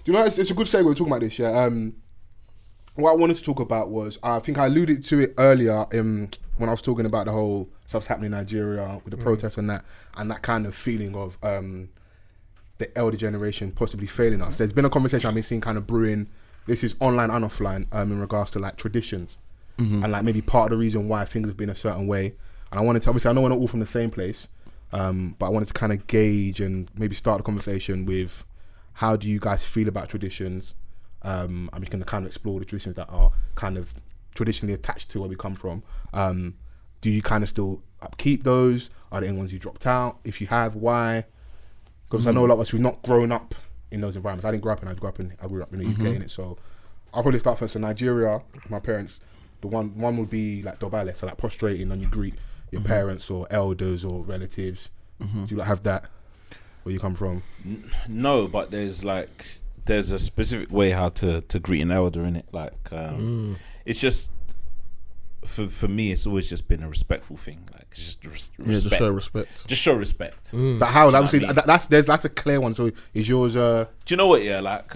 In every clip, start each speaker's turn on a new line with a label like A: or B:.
A: Do you know, it's a good segue. We're talking about this, yeah. What I wanted to talk about was, I think I alluded to it earlier when I was talking about the whole stuff's happening in Nigeria with the protests and that kind of feeling of the elder generation possibly failing us. There's been a conversation I've been seeing kind of brewing. This is online and offline in regards to like traditions and like maybe part of the reason why things have been a certain way. And I wanted to, obviously I know we're not all from the same place, but I wanted to kind of gauge and maybe start the conversation with how do you guys feel about traditions? I'm just going to kind of explore the traditions that are kind of traditionally attached to where we come from. Do you kind of still upkeep those? Are there any ones you dropped out? If you have, why? Because I know a lot of us, we've not grown up in those environments. I didn't grow up in, I grew up in the UK in it. So I'll probably start first. So Nigeria, my parents, the one would be like dobale, so like prostrating and you greet your parents or elders or relatives. Do you like have that where you come from?
B: No, but there's a specific way how to greet an elder in it. Like it's just for me, it's always just been a respectful thing. Like it's just respect.
C: Yeah, just show respect.
B: Just show respect.
A: But how? Obviously, that's a clear one. So is yours?
B: Do you know what? Yeah, like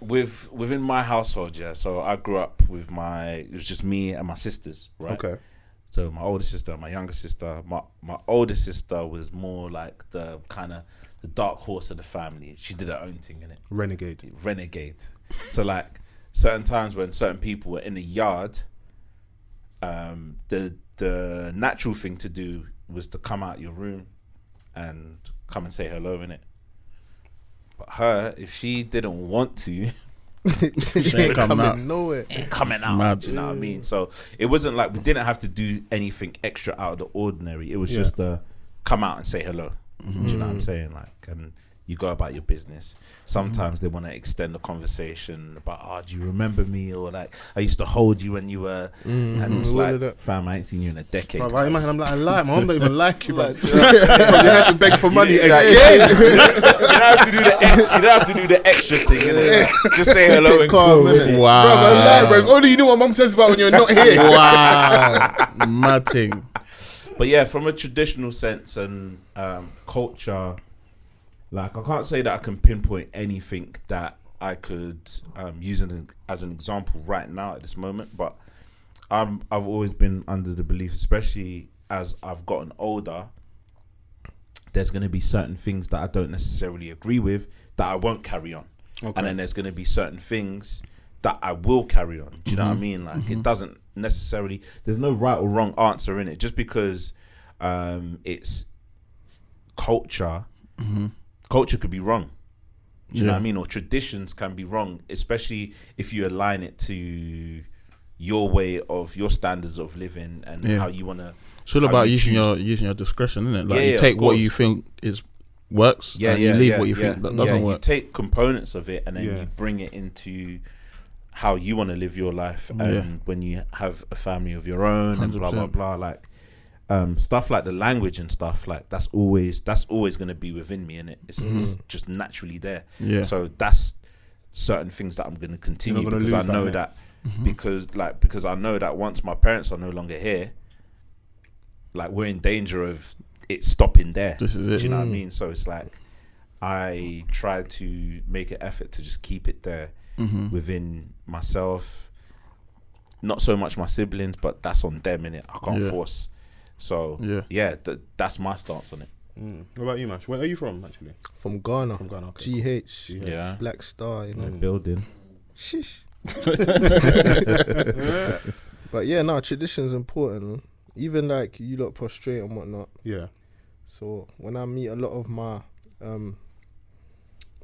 B: within my household, yeah. So I grew up with it was just me and my sisters, right?
A: Okay.
B: So my older sister, my younger sister. My older sister was more like the kind of the dark horse of the family. She did her own thing in it. Renegade. So like certain times when certain people were in the yard, the natural thing to do was to come out your room and come and say hello in it. But her, if she didn't want to,
C: She ain't coming out.
A: Nowhere.
B: ain't coming out.
C: Mad.
B: You know what I mean? So it wasn't like we didn't have to do anything extra out of the ordinary. It was just come out and say hello. Do you know what I'm saying? Like, and you go about your business. Sometimes they want to extend the conversation about, do you remember me? Or like, I used to hold you when you were, and it's like, fam, I ain't seen you in a decade.
A: Bro, I'm like, I like, my mom don't even like you, bro. You had to beg for money again.
B: You don't have to do the extra thing, innit? Just say hello and cool.
C: Wow.
A: Bro, I lie, bro. If only you knew what mom says about when you're not here.
C: Wow. Mad thing.
B: But yeah, from a traditional sense and culture, like I can't say that I can pinpoint anything that I could use as an example right now at this moment. But I've always been under the belief, especially as I've gotten older, there's going to be certain things that I don't necessarily agree with that I won't carry on. Okay. And then there's going to be certain things that I will carry on. Do you know what I mean? Like it doesn't necessarily, there's no right or wrong answer in it. Just because it's culture, culture could be wrong. Do you know what I mean? Or traditions can be wrong, especially if you align it to your way of your standards of living and how you want to.
C: It's all about using your discretion, isn't it? Like you take what you think works, and you leave what you think that doesn't work.
B: You take components of it and then you bring it into how you want to live your life, and when you have a family of your own 100%. And blah blah blah, like stuff like the language and stuff, like that's always going to be within me, and it's just naturally there. So that's certain things that I'm going to continue because I know that because I know that once my parents are no longer here, like we're in danger of it stopping there. This is it. Do you know what I mean? So it's like I try to make an effort to just keep it there within myself. Not so much my siblings, but that's on them, innit? I can't force. So that's my stance on it.
A: What about you, Mash? Where are you from, actually?
D: From Ghana.
A: Okay.
D: GH.
B: Yeah.
D: Black Star, you know.
B: Building.
D: Shish. But yeah, no, tradition's important. Even like you lot prostrate and whatnot.
A: Yeah.
D: So when I meet a lot of my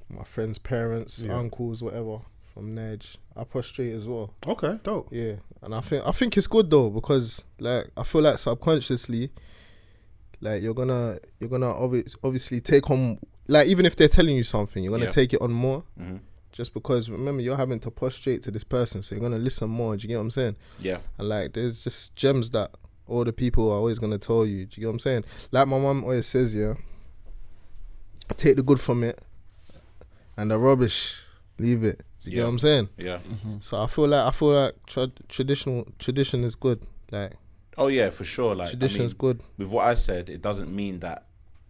D: my friends' parents, uncles, whatever, from Nedge, I prostrate as well.
A: Okay, dope.
D: Yeah, and I think it's good though, because like I feel like subconsciously, like you're gonna obviously take on, like even if they're telling you something, you're gonna take it on more. Just because remember you're having to prostrate to this person, so you're gonna listen more. Do you get what I'm saying? Yeah. And like there's just gems that all the people are always gonna tell you. Do you get what I'm saying? Like my mum always says, take the good from it, and the rubbish, leave it. Do you get what I'm saying? Yeah. So I feel like tradition is good. Like.
B: Oh yeah, for sure. Like
D: tradition is good.
B: With what I said, it doesn't mean that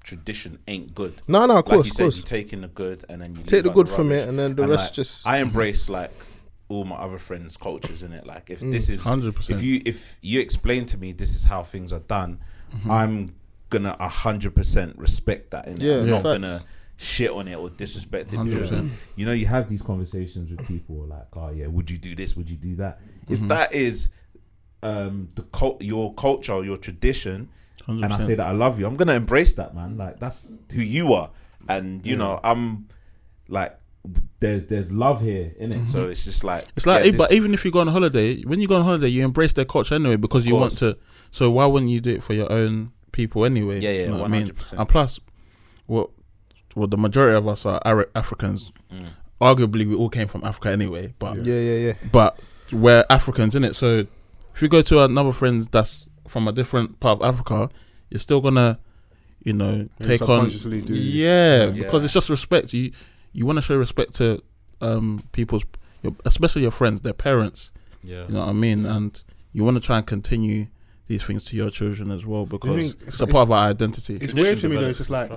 B: tradition ain't good.
D: No, of
B: like
D: course,
B: you
D: of
B: said,
D: course.
B: you take in the good and then you
D: Take the
B: leave out
D: good
B: the
D: from
B: rubbish.
D: it, and then the rest
B: like,
D: just.
B: I embrace like all my other friends' cultures in it. Like if this is
C: 100%.
B: if you explain to me this is how things are done, I'm gonna 100% respect that. In
D: Yeah,
B: I'm not
D: facts.
B: gonna shit on it or disrespect it.
C: 100%.
B: You know, you have these conversations with people like, oh yeah, would you do this? Would you do that? If that is your culture or your tradition,
C: 100%.
B: and I say that I love you, I'm gonna embrace that, man. Like that's who you are, and you know, I'm like, there's love here in it. So it's just like
C: but even if you go on holiday, when you go on holiday, you embrace their culture anyway because you want to. So why wouldn't you do it for your own people anyway?
B: Yeah,
C: you know
B: 100%.
C: what I mean? And plus, well, the majority of us are Africans. Arguably, we all came from Africa anyway. But
D: Yeah.
C: But we're Africans, innit? So if you go to another friend that's from a different part of Africa, you're still gonna, you know, take on. Because it's just respect. You want to show respect to especially your friends, their parents. Yeah, you know what I mean, and you want to try and continue these things to your children as well because it's a part of our identity.
A: It's weird to me though. It's just like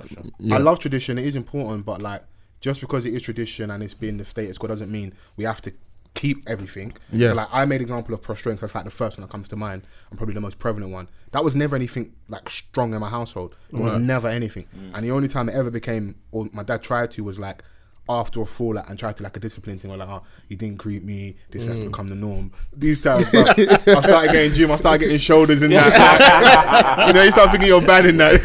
A: I love tradition. It is important, but like just because it is tradition and it's been the status quo doesn't mean we have to keep everything.
C: Yeah.
A: So like I made an example of prostrate. That's like the first one that comes to mind and probably the most prevalent one. That was never anything like strong in my household. It was never anything. And the only time it ever became, or my dad tried to, was like after a fallout and tried to like a discipline thing. Or like, oh, you didn't greet me. This has become the norm. These times, bro, I started getting gym. I started getting shoulders in that. You know, you start thinking you're bad in that.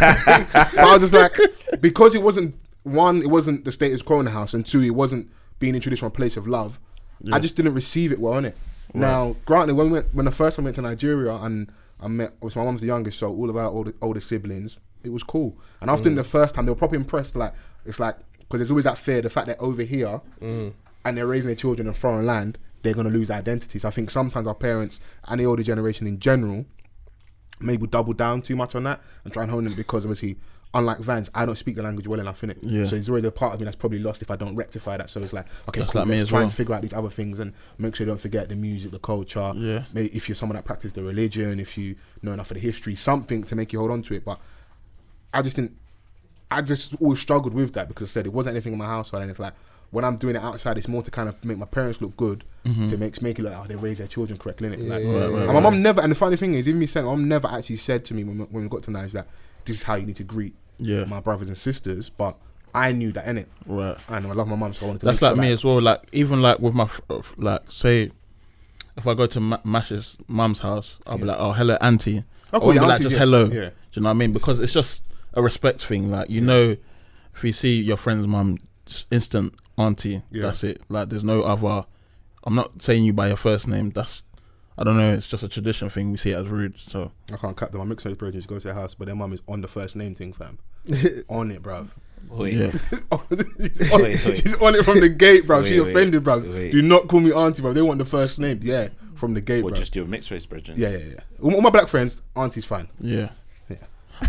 A: But I was just like, because it wasn't, one, it wasn't the status quo in the house, and two, it wasn't being introduced from a place of love. I just didn't receive it well, innit? Right. Now, granted, when the first time I went to Nigeria and I met, obviously my mum's the youngest, so all of our older siblings, it was cool. And after the first time, they were probably impressed. Like, it's like, because there's always that fear, the fact they're over here and they're raising their children in a foreign land, they're going to lose identity. So I think sometimes our parents and the older generation in general maybe double down too much on that and try and hone it, because obviously, unlike Vance, I don't speak the language well enough, innit?
C: Yeah.
A: So there's already a part of me that's probably lost if I don't rectify that. So it's like, okay,
C: that's
A: cool,
C: like me
A: let's
C: as
A: try
C: well.
A: and figure out these other things and make sure you don't forget the music, the culture.
C: Yeah.
A: Maybe if you're someone that practices the religion, if you know enough of the history, something to make you hold on to it. But I just always struggled with that, because I said it wasn't anything in my household, and it's like, when I'm doing it outside, it's more to kind of make my parents look good, to make it look like, oh, they raise their children correctly, innit? And my mum never, and the funny thing is, even me saying, my mum never actually said to me when we got to Nigeria that this is how you need to greet my brothers and sisters, but I knew that, innit?
C: Right.
A: And I love my mum, so I wanted to.
C: That's like me as well. Like even like with my like, say, if I go to Mash's mum's house, I'll be like, oh, hello, auntie.
A: Oh,
C: Or
A: cool,
C: be like, just hello.
A: Yeah.
C: Do you know what I mean? Because it's just a respect thing. Like, you know, if you see your friend's mum, instant auntie. That's it. Like, there's no other. I'm not saying you by your first name. That's, I don't know. It's just a tradition thing. We see it as rude. So
A: I can't cut them. I mix those brethren, go to their house, but their mum is on the first name thing, fam. On it, bruv.
C: yeah.
A: She's on it from the gate, bruv. She's offended, bruv. Do not call me auntie, bruv. They want the first name. Yeah, from the gate, bruv.
B: Just your mixed race brethren.
A: Yeah. All my black friends, auntie's fine.
C: Yeah.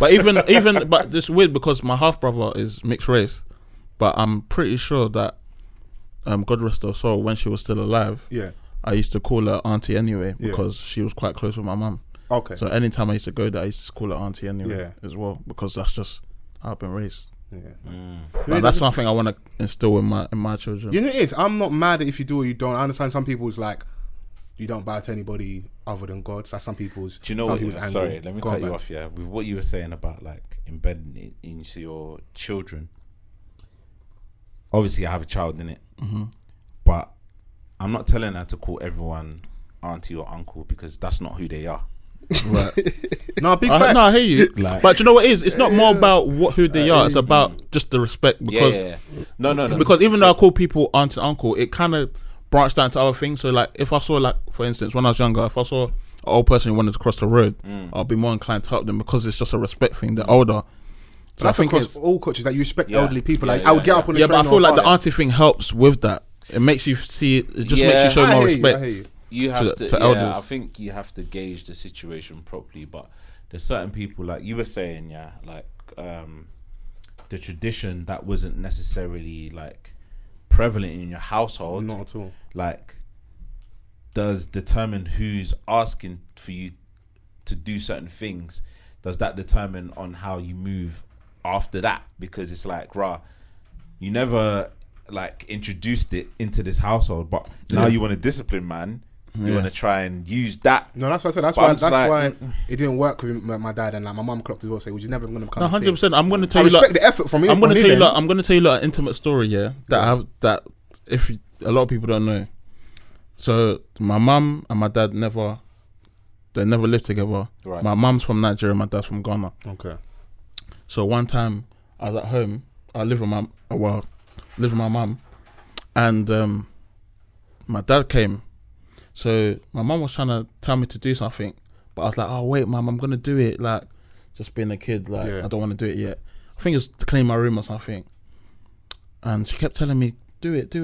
C: But even but it's weird because my half brother is mixed race, but I'm pretty sure that God rest her soul, when she was still alive, I used to call her auntie anyway because she was quite close with my mum.
A: Okay.
C: So anytime I used to go there, I used to call her auntie anyway as well, because that's just how I've been raised. Like, that's something I want to instill in my children.
A: You know, it is. I'm not mad if you do or you don't. I understand some people's like, you don't bow to anybody other than God. So some people's.
B: Do you know what? Sorry, let me cut you off. Yeah, with what you were saying about like embedding it into your children. Obviously, I have a child in it, but I'm not telling her to call everyone auntie or uncle, because that's not who they are.
C: Right.
A: No, big fact.
C: No, I hear you. Like, but you know what it is? It's not more about who they are. It's about just the respect. Because
B: No.
C: Because even though I call people aunt and uncle, it kind of branched out into other things. So like, if I saw, like, for instance, when I was younger, if I saw an old person who wanted to cross the road, I'll be more inclined to help them, because it's just a respect thing. They're older. So
A: I think it's all cultures that you respect elderly people. Like, I would get up on the train.
C: Yeah, but I feel like the auntie thing helps with that. It makes you see. It just makes you show more respect.
B: You have to
C: elders.
B: I think you have to gauge the situation properly. But there's certain people, like you were saying, like the tradition that wasn't necessarily like prevalent in your household.
A: Not at all.
B: Like, does determine who's asking for you to do certain things. Does that determine on how you move after that, because it's like, rah, you never like introduced it into this household, but now you want to discipline, man. You want to try and use that.
A: No, that's what I said. That's why it didn't work with my dad, and like my mum clocked as well. Say, "Well, you're never going to come."
C: 100%. I'm going to tell you.
A: I respect the effort from you.
C: I'm going to tell you an intimate story. Yeah, that if a lot of people don't know. So my mum and my dad never lived together. Right. My mum's from Nigeria, my dad's from Ghana.
A: Okay.
C: So one time I was at home. I live with my mum, and my dad came. So my mum was trying to tell me to do something, but I was like, "Oh wait, mum, I'm gonna do it." Like, just being a kid, like I don't want to do it yet. I think it was to clean my room or something. And she kept telling me, "Do it."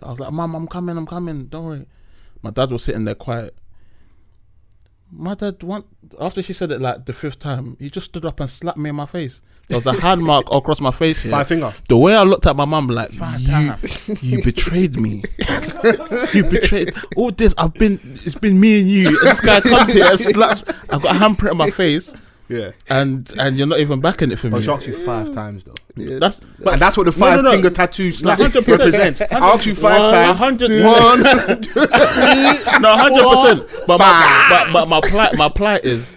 C: I was like, "Mum, I'm coming. Don't worry." My dad was sitting there quiet. My dad, after she said it like the 5th time, he just stood up and slapped me in my face. There was a hand mark across my face.
A: 5 finger.
C: The way I looked at my mum, like, you betrayed me. You betrayed all this. It's been me and you. And this guy comes here and slaps. I've got a handprint on my face.
A: Yeah.
C: And you're not even backing it for me.
A: She asked you 5 times though.
D: Yeah.
C: That's
A: what the 5 finger tattoo slap
C: 100%.
A: represents. I asked you 5 times.
C: 100.
A: 1, 2, 3.
C: No, 100%. But my plight is,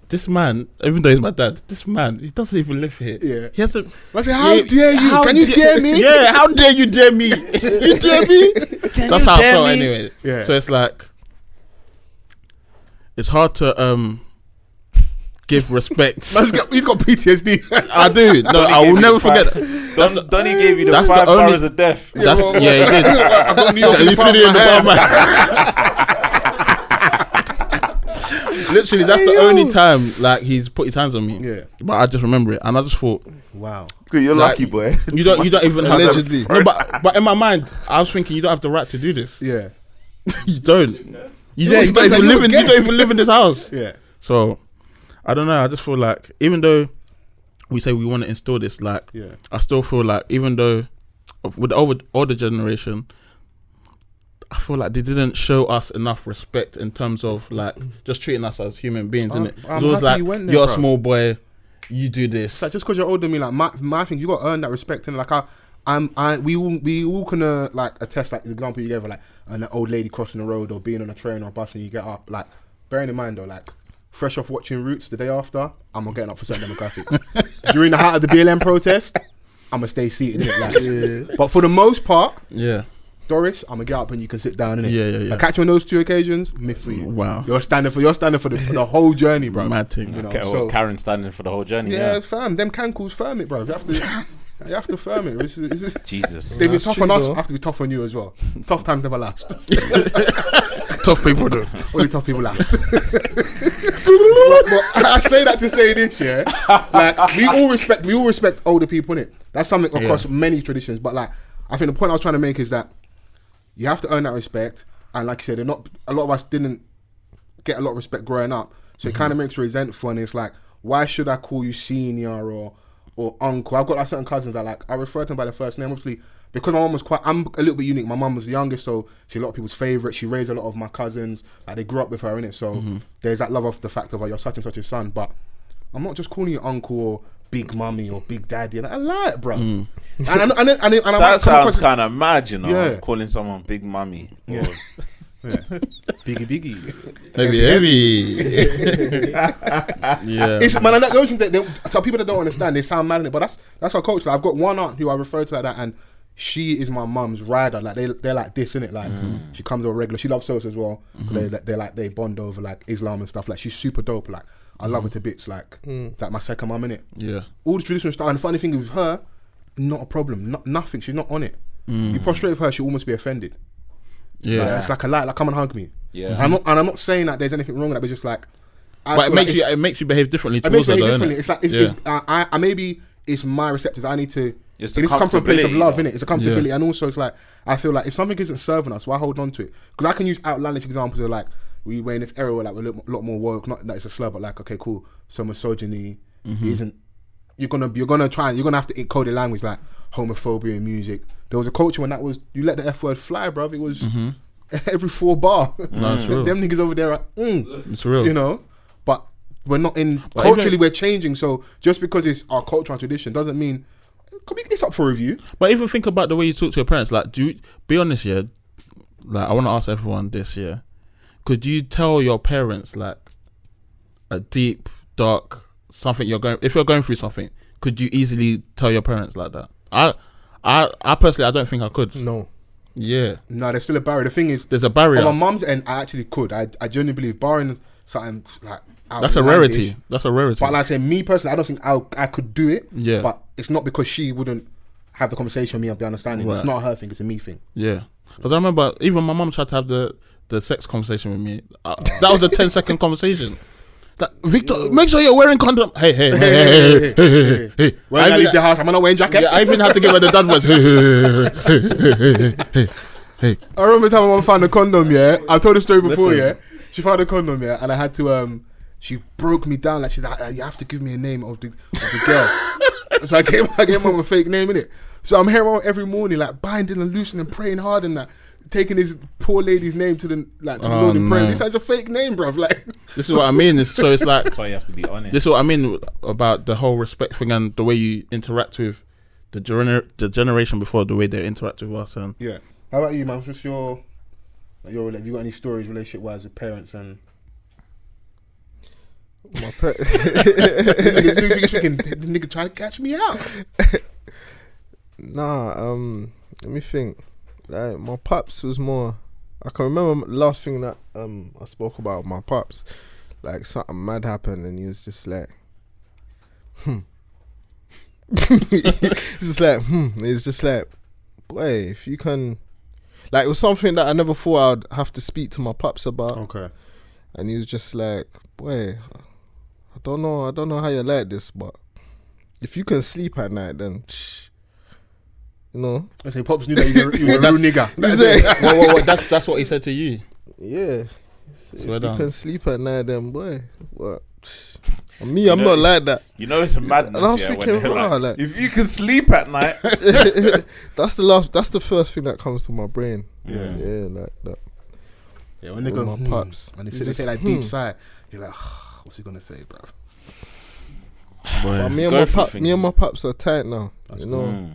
C: this man, even though he's my dad, this man, he doesn't even live here.
A: Yeah.
C: He has to.
A: I say, how dare you? Can you dare me?
C: Yeah, how dare you dare me? You dare me? That's how I felt anyway.
A: Yeah.
C: So it's like, it's hard to give respect.
A: He's got PTSD.
C: I do. No, I will never forget that.
B: Donnie gave you the 5 boroughs of death.
C: Yeah, he did.
A: I got New York in the palm.
C: Literally, that's the only time like he's put his hands on me.
A: Yeah.
C: But I just remember it, and I just thought,
A: wow,
B: you're
C: like,
B: lucky, boy.
C: You don't even have
D: allegedly.
C: No, but in my mind, I was thinking you don't have the right to do this.
A: Yeah.
C: You don't. You don't even live in this house.
A: Yeah.
C: So I don't know. I just feel like even though we say we want to instill this, like I still feel like even though with the older generation, I feel like they didn't show us enough respect in terms of like just treating us as human beings, innit? It's always like, you're a small boy, you do this.
A: It's like just because you're older than me, like my thing, you got to earn that respect. And like we all can like attest, like the example you gave, like an old lady crossing the road or being on a train or a bus and you get up, like bearing in mind though, like fresh off watching Roots the day after, I'm not getting up for certain demographics. During the height of the BLM protest, I'm gonna stay seated, innit? Like, but for the most part, Doris, I'm gonna get up and you can sit down, innit?
C: Yeah.
A: Like, catch me on those 2 occasions, myth for you.
C: Wow.
A: You're standing for the whole journey, bro.
C: Mad thing.
A: You know,
B: Okay, well, Karen standing for the whole journey.
A: Yeah, firm. Them cankles, firm it, bro. You have to firm it. This is,
B: Jesus.
A: They've been tough on us. I have to be tough on you as well. Tough times never last.
C: Tough people do.
A: Only tough people last. but I say that to say this, yeah. Like we all respect older people, innit? That's something across many traditions. But like, I think the point I was trying to make is that you have to earn that respect. And like you said, a lot of us didn't get a lot of respect growing up. So it kind of makes you resentful. And it's like, why should I call you senior or uncle? I've got like certain cousins that like I refer to them by their first name, obviously because my mum was I'm a little bit unique. My mum was the youngest, so she's a lot of people's favourite. She raised a lot of my cousins, like they grew up with her, innit? So there's that love of the fact of, oh, you're such and such a son. But I'm not just calling you uncle or big mummy or big daddy. And I like it, bro. And
B: that sounds kind of mad, you know, calling someone big mummy.
A: Yeah. Biggie.
C: Heavy. Yeah.
A: It's, man, and that goes into to people that don't understand, they sound mad in it, but that's our culture. Like, I've got one aunt who I refer to like that, and she is my mum's rider. Like they're like this, innit? Like she comes over regular. She loves Sosa as well. They bond over like Islam and stuff. Like she's super dope. Like I love her to bits. Like my second mum, innit? Yeah. All the traditional stuff. And the funny thing with her, not a problem. Nothing. She's not on it. You prostrate with her, she'll almost be offended. Yeah, like, it's like a lie. Like, come and hug me. Yeah, and I'm not saying that there's anything wrong with that. But it's just like,
C: but it makes you behave differently towards her, though, innit?
A: It's like, I maybe it's my receptors. I need to. It needs to come from a place of love, innit? It's a comfortability, and also it's like I feel like if something isn't serving us, why hold on to it? Because I can use outlandish examples of like we're in this era where like we're a lot more woke. Not that it's a slur, but like, okay, cool. So misogyny isn't. You're gonna have to encode the language like homophobia in music. There was a culture when that was, you let the F word fly, bruv. It was every 4 bar.
C: No, it's real.
A: Them niggas over there are,
C: it's real.
A: You know? But we're not in
C: But
A: culturally. We're changing. So just because it's our culture and tradition doesn't mean it's up for review.
C: But even think about the way you talk to your parents. Like, be honest, yeah. Like, I want to ask everyone this, yeah. Could you tell your parents like a deep, dark something if you're going through something? Could you easily tell your parents like that? I personally, I don't think I could.
D: No.
C: Yeah.
A: No, there's still a barrier. The thing is,
C: there's a barrier.
A: On my mum's end, I actually could. I genuinely believe, barring something like
C: that's a rarity. That's a rarity.
A: But like I say, me personally, I don't think I could do it.
C: Yeah.
A: But it's not because she wouldn't have the conversation with me and be understanding.
C: Right.
A: It's not her thing. It's a me thing.
C: Yeah. Because I remember even my mum tried to have the sex conversation with me. That was a 10-second conversation. Like, Victor, make sure you're wearing condom. Hey.
A: When I leave the house, am I not wearing jackets?
C: Yeah, I even had to give her the dad voice. Hey.
A: I remember the time my mum found a condom, yeah. I told the story before, yeah. She found a condom, yeah, and I had to, she broke me down. Like, she's like, you have to give me a name of the girl. So I gave mum a fake name, innit? So I'm hearing mum every morning, like, binding and loosening and praying hard and that. Taking his poor lady's name to the Lord in prayer. This is a fake name, bruv. Like,
C: this is what I mean. It's like
B: that's why you have to be honest.
C: This is what I mean about the whole respect thing and the way you interact with the generation before, the way they interact with us. And
A: yeah. How about you, man? What's your have you got any stories relationship wise with parents and
D: My
A: this nigga trying to catch me out?
D: Nah, let me think. Like, my pops was more. I can remember the last thing that I spoke about my pops. Like, something mad happened, and he was just like, He's just like, It's just like, boy, if you can. Like, it was something that I never thought I'd have to speak to my pops about.
A: Okay.
D: And he was just like, boy, I don't know how you like this, but if you can sleep at night, then you know.
A: I say, pops knew that you were a real nigga.
C: That's what he said to you.
D: Yeah. So if
C: down.
D: you can sleep at night, then boy, what? Me, I'm not like that.
B: You know, it's a madness.
D: And I was
B: yeah,
D: thinking,
B: when
D: wow,
B: like, if you can sleep at night,
D: that's the first thing that comes to my brain.
A: Yeah,
D: like that.
A: Yeah, when they go,
D: my pops,
A: and they say like deep sigh, you're like, what's he gonna say, bro?
D: But me and my pops are tight now.
A: That's
D: you know,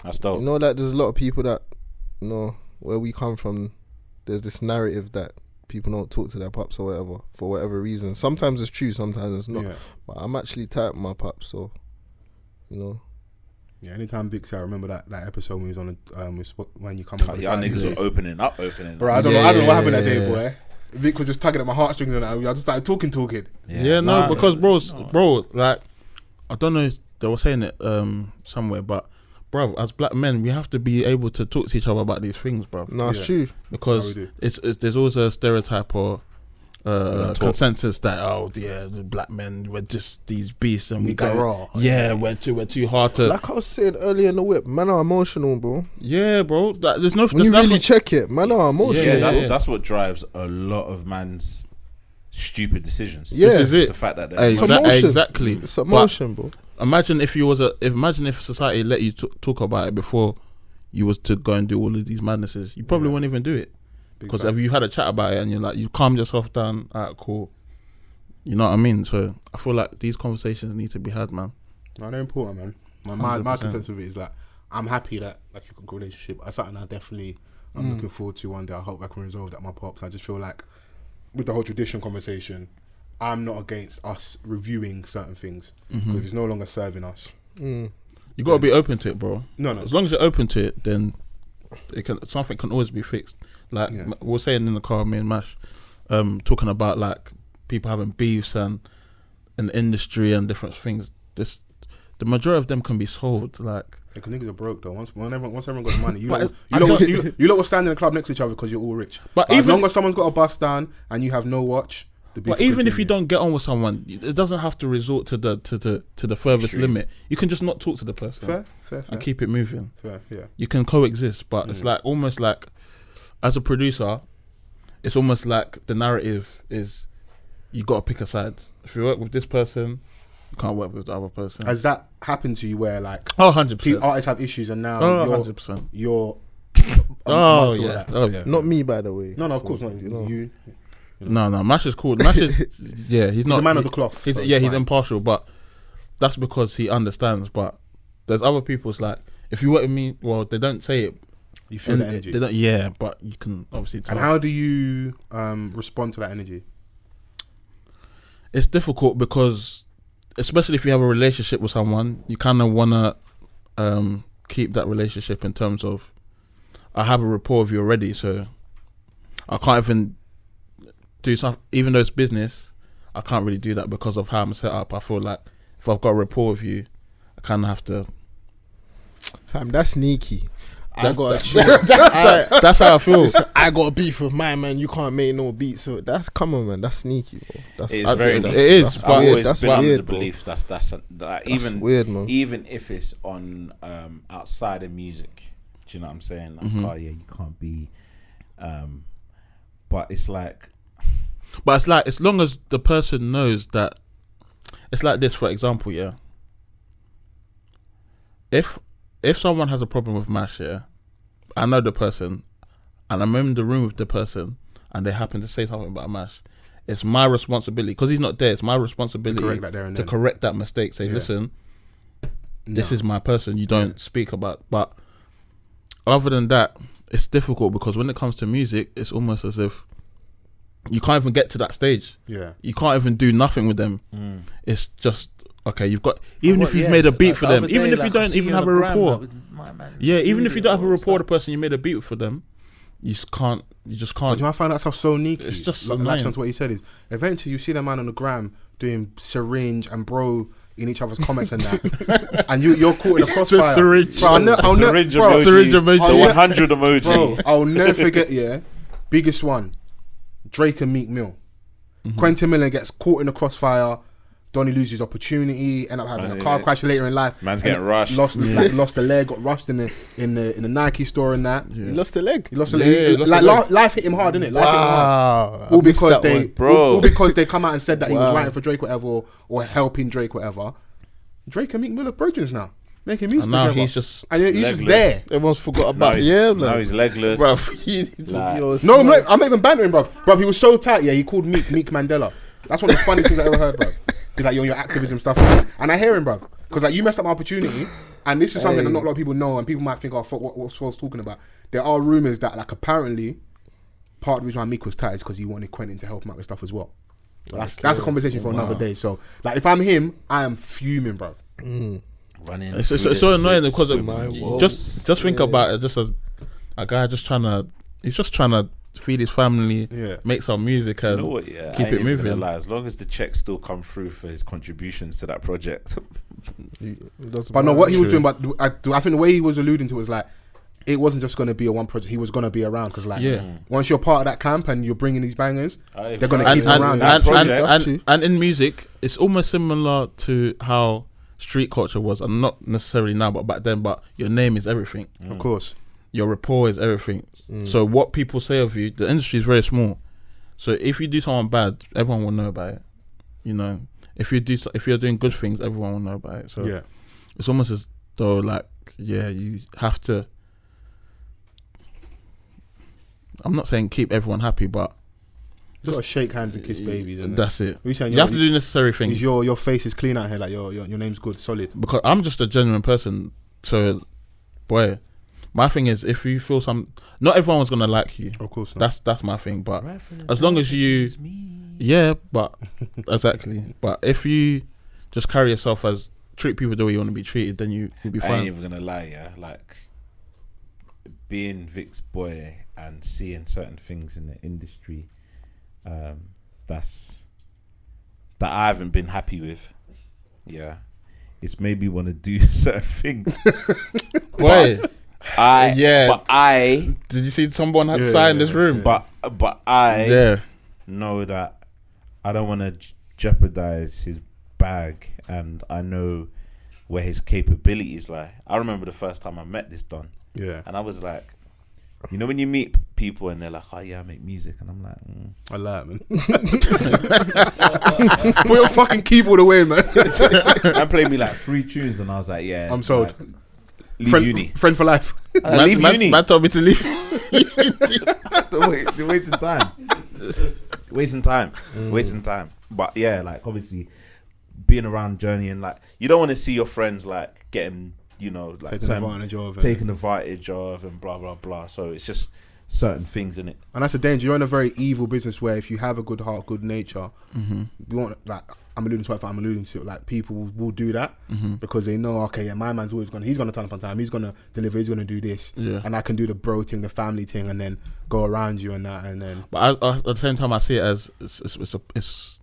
B: that's dope.
D: You know that there's a lot of people that, you know, where we come from, there's this narrative that people don't talk to their pops or whatever for whatever reason. Sometimes it's true, sometimes it's not. Yeah. But I'm actually tight with my pops, so you know.
A: Yeah, anytime Vic said, I remember that episode when he was on when you come over.
B: Y'all niggas were opening.
A: Bro, I don't know what happened that day, boy. Vic was just tugging at my heartstrings and I just started talking.
C: Because bro, like, I don't know if they were saying it somewhere, but bro, as black men, we have to be able to talk to each other about these things, bro.
D: No, it's true.
C: Because it's there's always a stereotype or consensus that the black men we're just these beasts and we go
A: raw.
C: Yeah, we're too hard to.
D: Like I was saying earlier in the whip, man are emotional, bro.
C: Yeah, bro. There's no.
D: When you really check it, man are emotional.
B: Yeah, that's what drives a lot of man's stupid decisions.
D: Yeah,
C: this is it.
B: The fact that
C: exactly.
D: It's emotion, bro.
C: Imagine if if society let you talk about it before you was to go and do all of these madnesses, you probably wouldn't even do it. Because if you had a chat about it and you're like, you calmed yourself down, alright, cool. You know what I mean? So I feel like these conversations need to be had, man.
A: No, they're important, man. My consensus of it is like, I'm happy that like you've got a good relationship. That's something I'm looking forward to one day. I hope I can resolve that with my pops. I just feel like with the whole tradition conversation, I'm not against us reviewing certain things because it's no longer serving us.
C: You got to be open to it, bro.
A: No.
C: As long as you're open to it, then something can always be fixed. Like we were saying in the car, me and Mash, talking about like people having beefs and in the industry and different things. The majority of them can be solved. Like,
A: because niggas are broke though. Once everyone got money, you lot will stand in the club next to each other because you're all rich. But as long as someone's got a bust down and you have no watch.
C: But even if you don't get on with someone, it doesn't have to resort to the furthest limit. You can just not talk to the person.
A: Fair.
C: And keep it moving.
A: Fair, yeah.
C: You can coexist, but it's like almost like, as a producer, it's almost like the narrative is you got to pick a side. If you work with this person, you can't work with the other person.
A: Has that happened to you where like
C: 100%
A: artists have issues and now
C: 100%
A: you're
C: yeah.
D: Not me, by the way.
A: No, of course not. You. know?
C: No, Mash is cool. Mash is he's not
A: a man of the cloth.
C: He's
A: so
C: he's
A: fine.
C: impartial, but that's because he understands. But there's other people. It's like if you work with me, well, they don't say it.
A: You feel the energy.
C: They don't, but you can obviously tell.
A: And how do you respond to that energy?
C: It's difficult because, especially if you have a relationship with someone, you kind of want to keep that relationship in terms of, I have a rapport with you already, so I can't even do something, even though it's business, I can't really do that because of how I'm set up. I feel like if I've got a rapport with you, I kind of have to.
D: Fam, that's sneaky.
C: That's how I feel.
D: Listen, I got a beef with my man. You can't make no beat. So that's, come on, man. That's sneaky, bro. That's
B: It is
D: that's-
B: very
D: that's-
C: it is,
D: that's
C: but
B: I've
D: weird.
B: always
D: That's
B: been under
D: weird,
B: the
D: bro.
B: belief that's even
D: weird, man.
B: Even if it's on outside of music, do you know what I'm saying? Like, oh yeah, you can't be. But it's like,
C: as long as the person knows that, it's like this. For example, yeah. If someone has a problem with Mash, yeah, I know the person, and I'm in the room with the person, and they happen to say something about Mash, it's my responsibility, because he's not there. It's my responsibility
A: correct that there and
C: to
A: then.
C: correct that mistake. Say, listen, this is my person. You don't speak about. But other than that, it's difficult because when it comes to music, it's almost as if you can't even get to that stage.
A: Yeah.
C: You can't even do nothing with them. It's just, okay, you've got, even if you've
B: yeah,
C: made a
B: so,
C: beat
B: like,
C: for
B: the
C: them,
B: other
C: even
B: day,
C: if you
B: like, I
C: don't
B: see
C: even
B: you
C: have
B: on
C: a
B: the gram,
C: rapport.
B: like, with my man in the
C: Yeah, even if you
B: studio,
C: don't have a
B: what's
C: rapport with
B: that?
C: the person you made a beat for them, you just can't.
A: Do you know, I find that stuff so neat.
C: It's just
A: like
C: annoying.
A: on to what he said is, eventually you see the man on the gram doing syringe and bro in each other's comments and that, and you're caught in a crossfire.
C: Syringe.
A: Bro,
B: Syringe
A: bro,
B: emoji,
C: syringe emoji.
B: the 100 emoji.
A: bro, I'll never forget. Yeah, biggest one, Drake and Meek Mill. Quentin Miller gets caught in the crossfire. Donnie loses opportunity, end up having a car crash later in life.
B: Man's
A: And
B: getting rushed.
A: Lost a leg, got rushed in the Nike store and that.
D: He lost a leg.
A: He lost a
C: Yeah,
A: leg.
C: he lost
A: Like
C: a leg.
A: life hit him hard, innit? Life hit him hard.
D: Wow.
A: All
D: I missed
A: because
D: that
A: they,
D: one.
B: Bro.
A: all because they come out and said that he was
D: Wow.
A: writing for Drake, whatever, or helping Drake, whatever. Drake and Meek Mill are brogans now, making music
C: And now
A: together.
C: he's just,
A: and he's just
B: legless.
A: there.
D: Everyone's forgot
B: Now
D: about
B: he's,
D: yeah,
B: now
D: like,
B: he's legless. Like,
D: yo,
A: No, I'm not even bantering, bro. He was so tight. Yeah, he called Meek Mandela. That's one of the funniest things I ever heard, bro. He's like, you're on your activism stuff, and I hear him, bro. Because like you messed up my opportunity, and this is something that not a lot of people know, and people might think, oh, fuck, what's Fols talking about? There are rumors that like apparently part of the reason why Meek was tight is because he wanted Quentin to help him out with stuff as well. But that's a conversation for another day. So like, if I'm him, I am fuming, bro.
B: running.
C: it's
B: through
C: so
B: the
C: annoying
B: six
C: because
B: with
C: of,
B: my
C: you
B: woes.
C: just think about it, just as a guy just trying to feed his family, make some music
B: You
C: and
B: know what? Yeah,
C: keep
B: I ain't
C: it
B: even gonna
C: moving.
B: lie. As long as the checks still come through for his contributions to that project,
A: But no, what he was doing, but I think the way he was alluding to was like, it wasn't just going to be a one project. He was going to be around because like, once you're part of that camp and you're bringing these bangers, they're going to keep him around.
C: And in music, it's almost similar to how street culture was, and not necessarily now, but back then. But your name is everything.
A: Of course.
C: Your rapport is everything. So what people say of you, the industry is very small. So if you do something bad, everyone will know about it. You know, if you're doing good things, everyone will know about it. So
A: Yeah.
C: it's almost as though like, yeah, you have to. I'm not saying keep everyone happy, but
A: You got to shake hands and kiss babies. Isn't
C: that's it.
A: You saying
C: You have to do necessary things.
A: Is your face is clean out here, like your name's good, solid.
C: Because I'm just a genuine person. So, boy, my thing is, if you feel not everyone's gonna like you.
A: Of course not.
C: That's my thing. But as long as you, but exactly. But if you just carry yourself as treat people the way you want to be treated, then you'll be
B: I
C: fine.
B: ain't even gonna lie. Yeah, like being Vic's boy and seeing certain things in the industry, that I haven't been happy with. Yeah, it's made me want to do certain things.
C: Boy,
B: But I
C: did you see someone outside in this room?
B: But I know that I don't want to jeopardize his bag, and I know where his capabilities lie. I remember the first time I met this Don, and I was like, you know, when you meet people and they're like, oh yeah, I make music, and I'm like,
A: I like it, man. Put your fucking keyboard away, man.
B: Man played me like 3 tunes, and I was like, yeah,
A: I'm sold.
B: Like, leave uni.
A: Friend for life.
B: Leave uni.
C: Man told me to leave.
B: They're wasting time. wasting time. But yeah, like obviously being around Journey and like you don't want to see your friends like getting, you know, like taken advantage of and blah blah blah. So it's just certain things in it.
A: And that's a danger. You're in a very evil business where if you have a good heart, good nature, you want like I'm alluding to it, like people will do that because they know, okay, yeah, my man's always he's gonna turn up on time, he's gonna deliver, he's gonna do this, and I can do the bro thing, the family thing, and then go around you and that, and then.
C: But at the same time, I see it as it's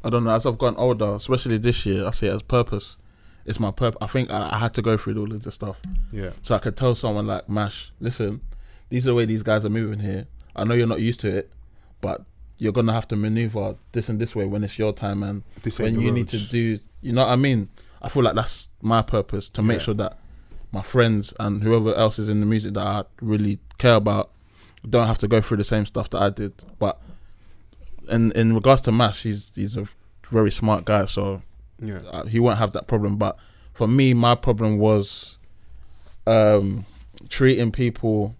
C: I don't know. As I've gotten older, especially this year, I see it as purpose. It's my purpose. I think I had to go through all of this stuff, so I could tell someone like Mash, listen, these are the way these guys are moving here. I know you're not used to it, but you're gonna have to maneuver this and this way when it's your time and when you need to do. You know what I mean? I feel like that's my purpose, to make sure that my friends and whoever else is in the music that I really care about don't have to go through the same stuff that I did. But in regards to Mash, he's a very smart guy, so he won't have that problem. But for me, my problem was treating people,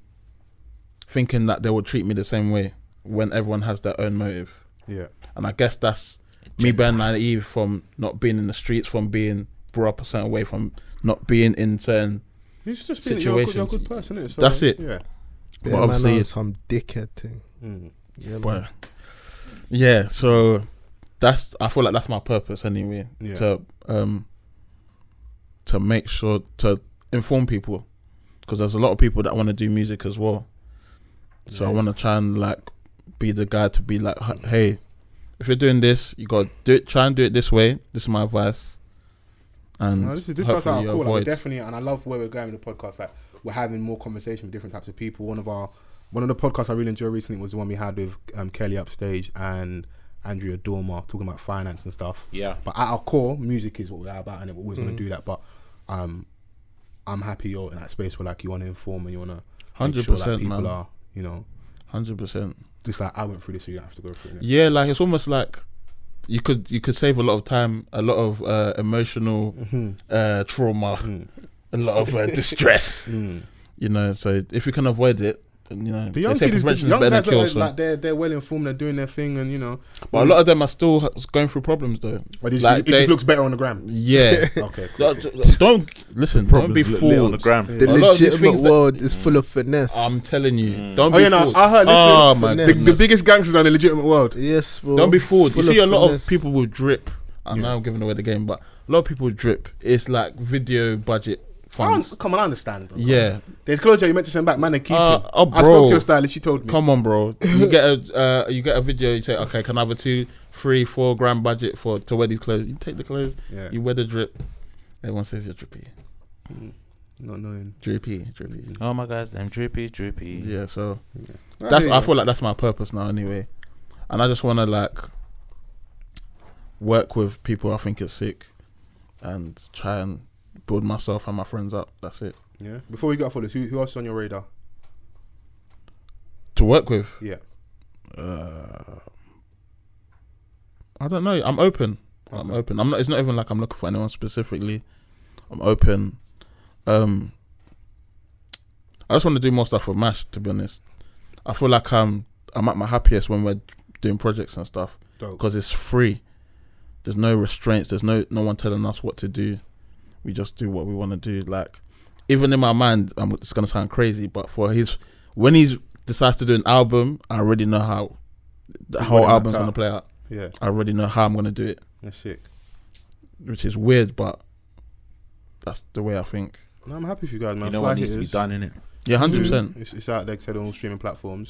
C: thinking that they would treat me the same way when everyone has their own motive. Yeah. And I guess that's me being naive from not being in the streets, from being brought up a certain way, from not being in certain situations.
A: You're a good person, isn't it? So,
C: that's it.
A: Yeah.
D: But obviously it's some dickhead thing.
C: Yeah, so I feel like that's my purpose anyway. To make sure to inform people, because there's a lot of people that want to do music as well. So I want to try and like be the guy to be like, hey, if you're doing this, you got to do it. Try and do it this way. This is my advice. And
A: this is what I call. Like, definitely, and I love where we're going with the podcast. Like, we're having more conversation with different types of people. One of the podcasts I really enjoyed recently was the one we had with Kelly Upstage and Andrea Dormer, talking about finance and stuff. Yeah. But at our core, music is what we're about, and we're always going to do that. But I'm happy you're in that space where like you want to inform and you want to
C: 100%,
A: people
C: man.
A: Are, you know,
C: 100%.
A: Just like I went through this, so you don't have to go through it.
C: Yeah, like it's almost like you could save a lot of time, a lot of emotional trauma, a lot of distress. You know, so if you can avoid it, you know,
A: the young
C: they say prevention is better than cure. So.
A: Like they're well informed, they're doing their thing, and you know.
C: But a lot of them are still going through problems though.
A: But it just looks better on the gram.
C: Yeah.
A: Okay. Cool.
C: Don't listen. Don't be fooled
B: on the gram.
D: The legitimate world is full of finesse.
C: I'm telling you. Don't be fooled.
A: I heard. Listen, the biggest gangsters are in the legitimate world.
D: Yes, bro.
C: Don't be fooled. You see a lot of people with drip. I know I'm giving away the game, but a lot of people with drip. It's like video budget.
A: Come on, I understand, bro.
C: Yeah.
A: There's clothes you meant to send back, man, they keep it.
C: Oh, bro.
A: I spoke to your stylist, she told me.
C: Come on, bro. You get a video, you say, okay, can I have a 2, 3, 4 grand budget to wear these clothes? You take the clothes, you wear the drip. Everyone says you're drippy.
A: Not knowing.
C: Drippy.
B: Oh my guys, I'm drippy.
C: Yeah, so I feel like that's my purpose now anyway. And I just wanna like work with people I think is sick and try and build myself and my friends up. That's it.
A: Yeah. Before we go for this, who else is on your radar
C: to work with?
A: Yeah.
C: I don't know. I'm open. Okay. I'm open. I'm not. It's not even like I'm looking for anyone specifically. I'm open. I just want to do more stuff with Mash. To be honest, I feel like I'm at my happiest when we're doing projects and stuff because it's free. There's no restraints. There's no one telling us what to do. We just do what we want to do. Like, even in my mind, it's gonna sound crazy, but when he decides to do an album, I already know how the whole album's gonna play out.
A: Yeah,
C: I already know how I'm gonna do it.
A: That's sick.
C: Which is weird, but that's the way I think.
A: No, I'm happy for you guys, man.
B: You know what needs to be done, innit?
C: Yeah, 100%.
A: It's out there, said on all streaming platforms.